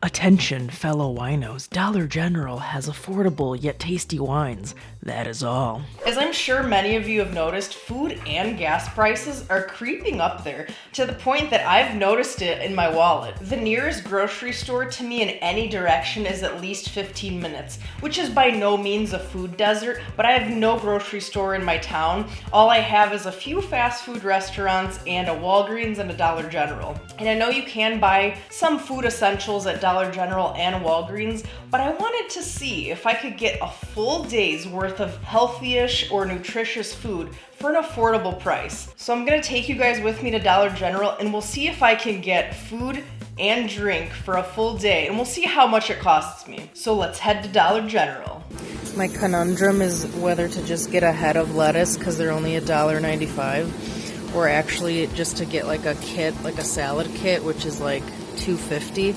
Attention, fellow winos. Dollar General has affordable yet tasty wines. That is all. As I'm sure many of you have noticed, food and gas prices are creeping up there to the point that I've noticed it in my wallet. The nearest grocery store to me in any direction is at least 15 minutes, which is by no means a food desert, but I have no grocery store in my town. All I have is a few fast food restaurants and a Walgreens and a Dollar General. And I know you can buy some food essentials at Dollar General and Walgreens, but I wanted to see if I could get a full day's worth of healthy-ish or nutritious food for an affordable price. So I'm gonna take you guys with me to Dollar General and we'll see if I can get food and drink for a full day, and we'll see how much it costs me. So let's head to Dollar General. My conundrum is whether to just get a head of lettuce because they're only $1.95, or actually just to get like a kit, like a salad kit, which is like $2.50.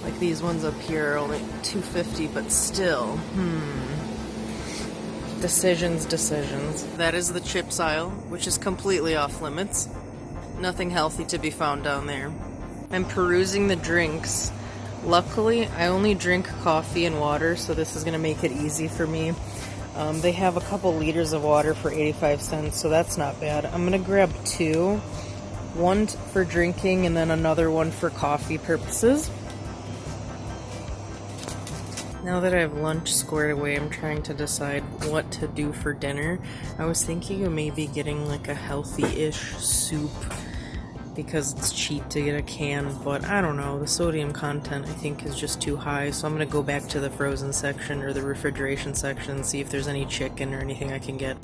Like these ones up here are only $2.50, but still, Decisions. That is the chips aisle, which is completely off limits. Nothing healthy to be found down there. I'm perusing the drinks. Luckily, I only drink coffee and water, so this is going to make it easy for me. They have a couple liters of water for 85 cents, so that's not bad. I'm going to grab two. One for drinking and then another one for coffee purposes. Now that I have lunch squared away, I'm trying to decide what to do for dinner. I was thinking of maybe getting like a healthy-ish soup because it's cheap to get a can, but I don't know. The sodium content I think is just too high, so I'm going to go back to the frozen section or the refrigeration section and see if there's any chicken or anything I can get.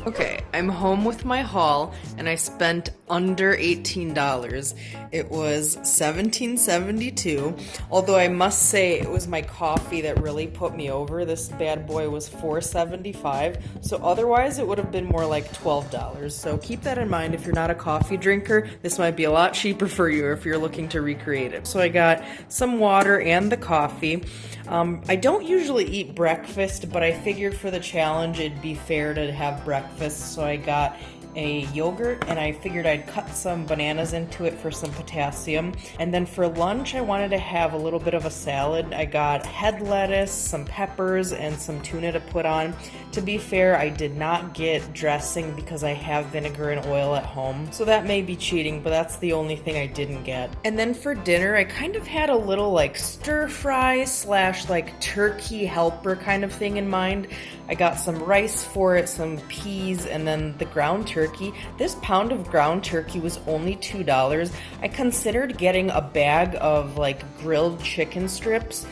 Okay, I'm home with my haul, and I spent under $18. It was $17.72, although I must say it was my coffee that really put me over. This bad boy was $4.75, so otherwise it would have been more like $12. So keep that in mind if you're not a coffee drinker. This might be a lot cheaper for you if you're looking to recreate it. So I got some water and the coffee. I don't usually eat breakfast, but I figured for the challenge it'd be fair to have breakfast, so I got a yogurt and I figured I'd cut some bananas into it for some potassium. And then for lunch I wanted to have a little bit of a salad. I got head lettuce, some peppers, and some tuna to put on. To be fair, I did not get dressing because I have vinegar and oil at home, so that may be cheating, but that's the only thing I didn't get. And then for dinner I kind of had a little like stir fry slash like turkey helper kind of thing in mind. I got some rice for it, some peas, and then the ground turkey. This pound of ground turkey was only $2. I considered getting a bag of like grilled chicken strips,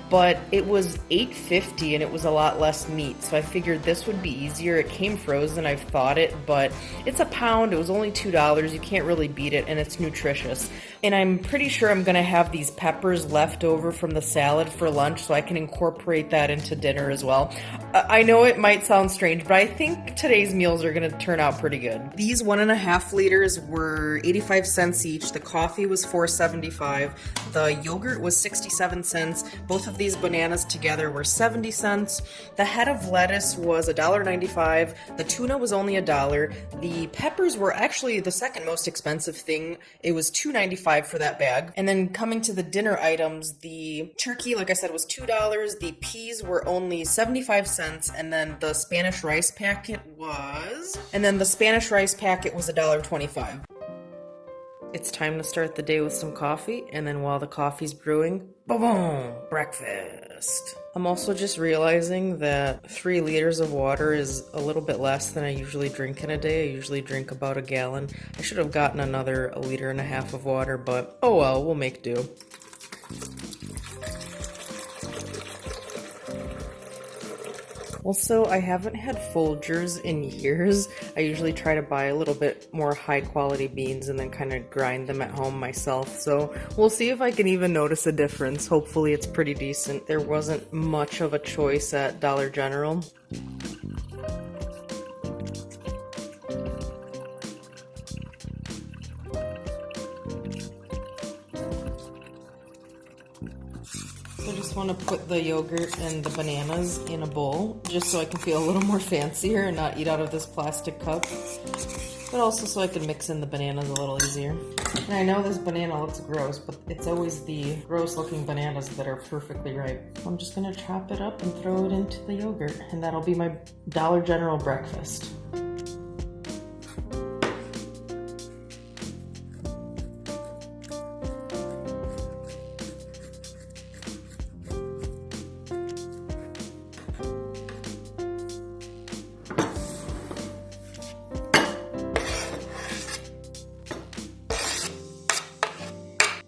but it was $8.50 and it was a lot less meat, so I figured this would be easier. It came frozen, I've thawed it, but it's a pound, it was only $2, you can't really beat it, and it's nutritious. And I'm pretty sure I'm gonna have these peppers left over from the salad for lunch, so I can incorporate that into dinner as well. I know it might sound strange, but I think today's meals are gonna turn out pretty good. These 1.5 liters were 85 cents each, the coffee was $4.75, the yogurt was 67 cents, both of these bananas together were 70 cents, the head of lettuce was $1.95, the tuna was only $1, the peppers were actually the second most expensive thing, it was $2.95 for that bag. And then coming to the dinner items, the turkey, like I said, was $2, the peas were only 75 cents, and then the Spanish rice packet was $1.25. It's time to start the day with some coffee, and then while the coffee's brewing, boom, breakfast. I'm also just realizing that 3 liters of water is a little bit less than I usually drink in a day. I usually drink about a gallon. I should have gotten another 1.5 liters of water, but oh well, we'll make do. Also, I haven't had Folgers in years. I usually try to buy a little bit more high quality beans and then kind of grind them at home myself. So we'll see if I can even notice a difference. Hopefully it's pretty decent. There wasn't much of a choice at Dollar General. I just want to put the yogurt and the bananas in a bowl, just so I can feel a little more fancier and not eat out of this plastic cup. But also so I can mix in the bananas a little easier. And I know this banana looks gross, but it's always the gross looking bananas that are perfectly ripe. I'm just gonna chop it up and throw it into the yogurt, and that'll be my Dollar General breakfast.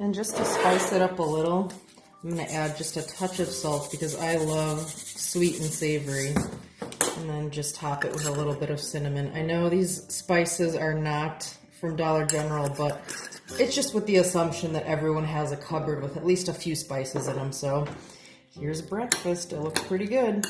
And just to spice it up a little, I'm going to add just a touch of salt because I love sweet and savory. And then just top it with a little bit of cinnamon. I know these spices are not from Dollar General, but it's just with the assumption that everyone has a cupboard with at least a few spices in them. So here's breakfast. It looks pretty good.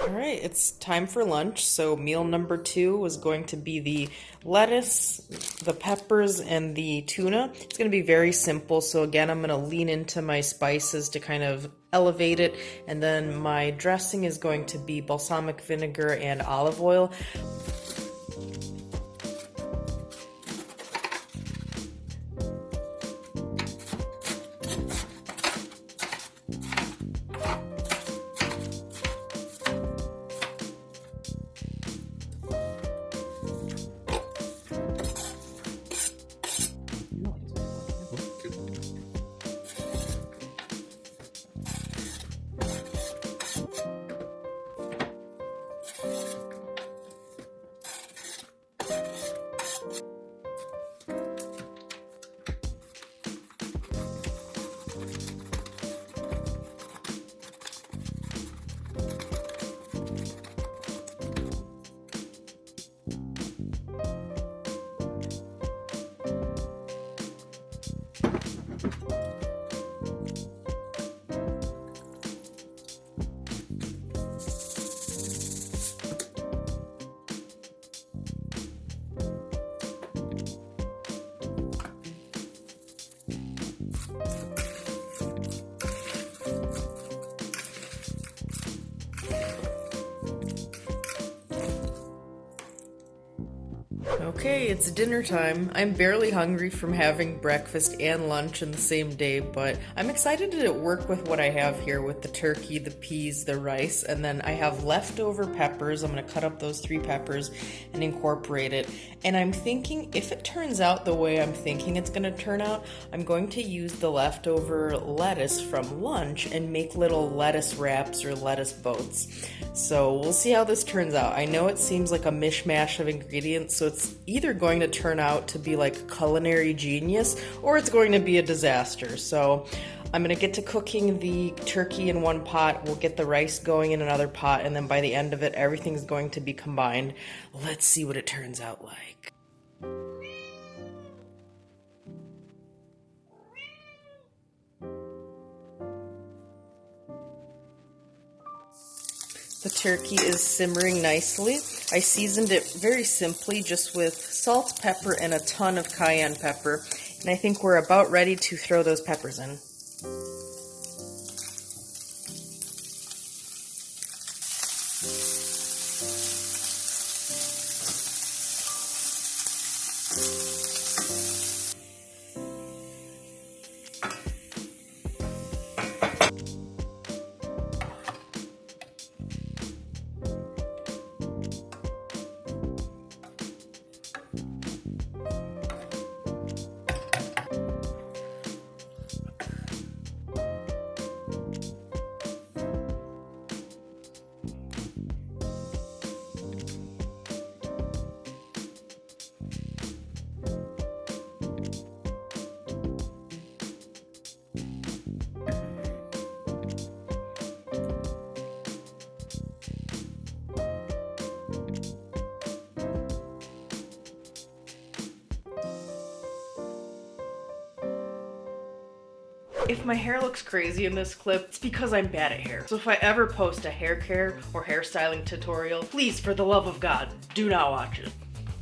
All right, it's time for lunch. So meal number 2 was going to be the lettuce, the peppers, and the tuna. It's going to be very simple. So again, I'm going to lean into my spices to kind of elevate it. And then my dressing is going to be balsamic vinegar and olive oil. Okay, it's dinner time. I'm barely hungry from having breakfast and lunch in the same day, but I'm excited to work with what I have here with the turkey, the peas, the rice, and then I have leftover peppers. I'm going to cut up those 3 peppers and incorporate it. And I'm thinking if it turns out the way I'm thinking it's going to turn out, I'm going to use the leftover lettuce from lunch and make little lettuce wraps or lettuce boats. So we'll see how this turns out. I know it seems like a mishmash of ingredients, so it's either going to turn out to be like culinary genius or it's going to be a disaster. So I'm going to get to cooking the turkey in one pot. We'll get the rice going in another pot, and then by the end of it, everything's going to be combined. Let's see what it turns out like. The turkey is simmering nicely. I seasoned it very simply just with salt, pepper, and a ton of cayenne pepper. And I think we're about ready to throw those peppers in. If my hair looks crazy in this clip, it's because I'm bad at hair. So if I ever post a hair care or hairstyling tutorial, please, for the love of God, do not watch it.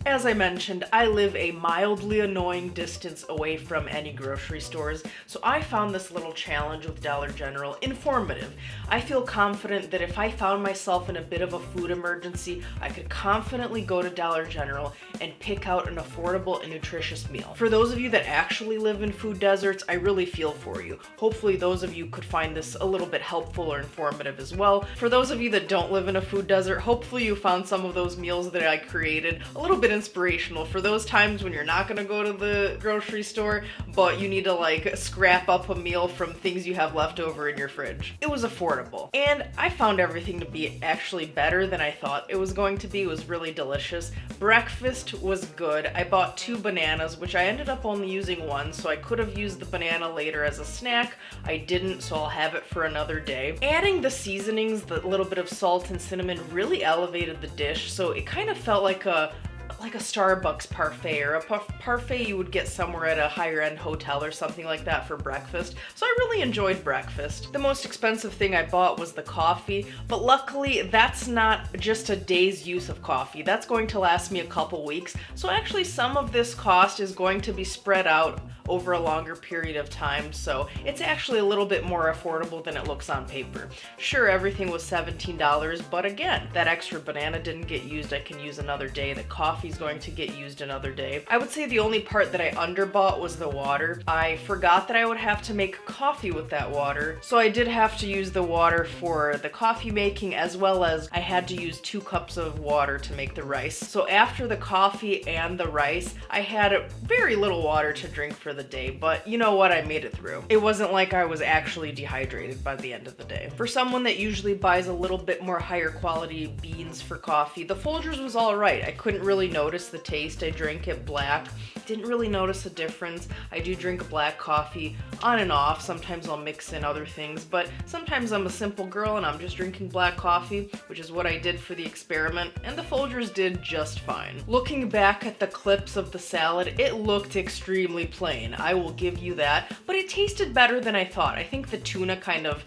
As I mentioned, I live a mildly annoying distance away from any grocery stores, so I found this little challenge with Dollar General informative. I feel confident that if I found myself in a bit of a food emergency, I could confidently go to Dollar General and pick out an affordable and nutritious meal. For those of you that actually live in food deserts, I really feel for you. Hopefully those of you could find this a little bit helpful or informative as well. For those of you that don't live in a food desert, hopefully you found some of those meals that I created a little bit inspirational for those times when you're not gonna go to the grocery store, but you need to like scrap up a meal from things you have left over in your fridge. It was affordable, and I found everything to be actually better than I thought it was going to be. It was really delicious. Breakfast was good. I bought 2 bananas, which I ended up only using one, so I could have used the banana later as a snack. I didn't, so I'll have it for another day. Adding the seasonings, the little bit of salt and cinnamon really elevated the dish, so it kind of felt like a Starbucks parfait, or a parfait you would get somewhere at a higher end hotel or something like that for breakfast. So I really enjoyed breakfast. The most expensive thing I bought was the coffee, but luckily that's not just a day's use of coffee. That's going to last me a couple weeks. So actually some of this cost is going to be spread out over a longer period of time, so it's actually a little bit more affordable than it looks on paper. Sure, everything was $17, but again, that extra banana didn't get used. I can use another day. The coffee's going to get used another day. I would say the only part that I underbought was the water. I forgot that I would have to make coffee with that water, so I did have to use the water for the coffee making, as well as I had to use 2 cups of water to make the rice. So after the coffee and the rice, I had very little water to drink for the day, but you know what, I made it through. It wasn't like I was actually dehydrated by the end of the day. For someone that usually buys a little bit more higher quality beans for coffee, the Folgers was all right. I couldn't really notice the taste. I drank it black. Didn't really notice a difference. I do drink black coffee on and off. Sometimes I'll mix in other things, but sometimes I'm a simple girl and I'm just drinking black coffee, which is what I did for the experiment, and the Folgers did just fine. Looking back at the clips of the salad, it looked extremely plain. I will give you that, but it tasted better than I thought. I think the tuna kind of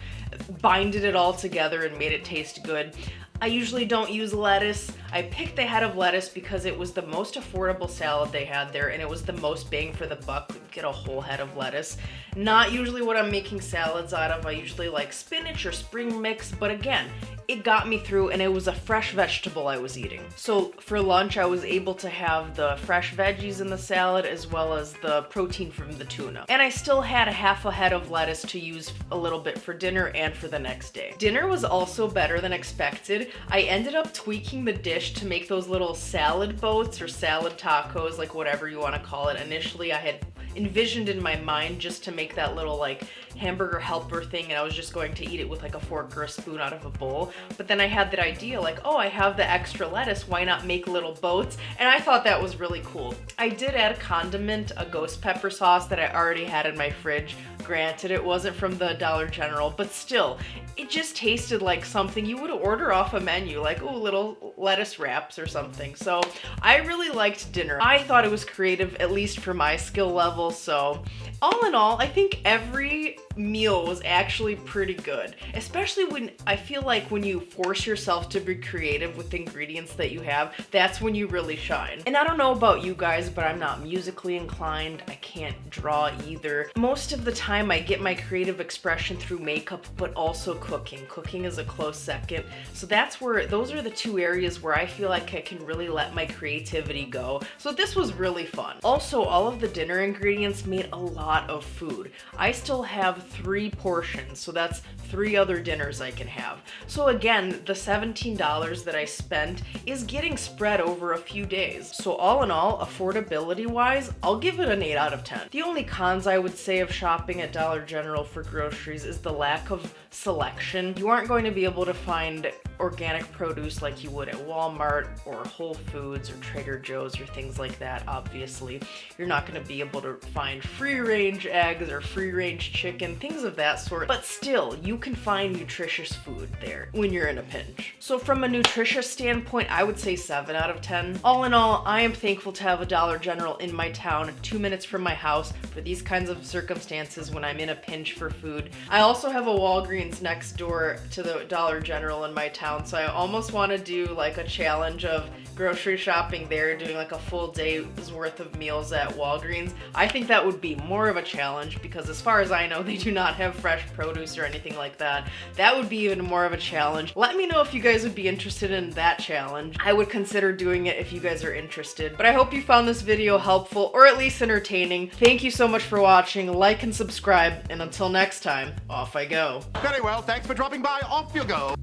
binded it all together and made it taste good. I usually don't use lettuce. I picked the head of lettuce because it was the most affordable salad they had there, and it was the most bang for the buck. Get a whole head of lettuce. Not usually what I'm making salads out of. I usually like spinach or spring mix, but again, it got me through, and it was a fresh vegetable I was eating. So for lunch, I was able to have the fresh veggies in the salad as well as the protein from the tuna. And I still had a half a head of lettuce to use a little bit for dinner and for the next day. Dinner was also better than expected. I ended up tweaking the dish to make those little salad boats or salad tacos, like whatever you want to call it. Initially, I had envisioned in my mind just to make that little like hamburger helper thing, and I was just going to eat it with like a fork or a spoon out of a bowl. But then I had that idea like, oh, I have the extra lettuce, why not make little boats? And I thought that was really cool. I did add a condiment, a ghost pepper sauce that I already had in my fridge. Granted, it wasn't from the Dollar General, but still, it just tasted like something you would order off a menu, like, oh, little lettuce wraps or something. So I really liked dinner. I thought it was creative, at least for my skill level. So all in all, I think every meal was actually pretty good, especially when I feel like when you force yourself to be creative with ingredients that you have, that's when you really shine. And I don't know about you guys, but I'm not musically inclined. I can't draw either. Most of the time I get my creative expression through makeup, but also cooking. Cooking is a close second. So those are the 2 areas where I feel like I can really let my creativity go. So this was really fun. Also, all of the dinner ingredients made a lot of food. I still have 3 portions, so that's 3 other dinners I can have. So again, the $17 that I spent is getting spread over a few days. So all in all, affordability wise, I'll give it an 8 out of 10. The only cons I would say of shopping at Dollar General for groceries is the lack of selection. You aren't going to be able to find organic produce like you would at Walmart or Whole Foods or Trader Joe's or things like that, obviously. You're not going to be able to find free-range eggs or free-range chicken, things of that sort. But still, you can find nutritious food there when you're in a pinch. So from a nutritious standpoint, I would say 7 out of 10. All in all, I am thankful to have a Dollar General in my town, 2 minutes from my house, for these kinds of circumstances when I'm in a pinch for food. I also have a Walgreens next door to the Dollar General in my town, town, so I almost want to do like a challenge of grocery shopping there, doing like a full day's worth of meals at Walgreens. I think that would be more of a challenge because as far as I know, they do not have fresh produce or anything like that. That would be even more of a challenge. Let me know if you guys would be interested in that challenge. I would consider doing it if you guys are interested. But I hope you found this video helpful or at least entertaining. Thank you so much for watching. Like and subscribe, and until next time, off I go. Very well, thanks for dropping by. Off you go.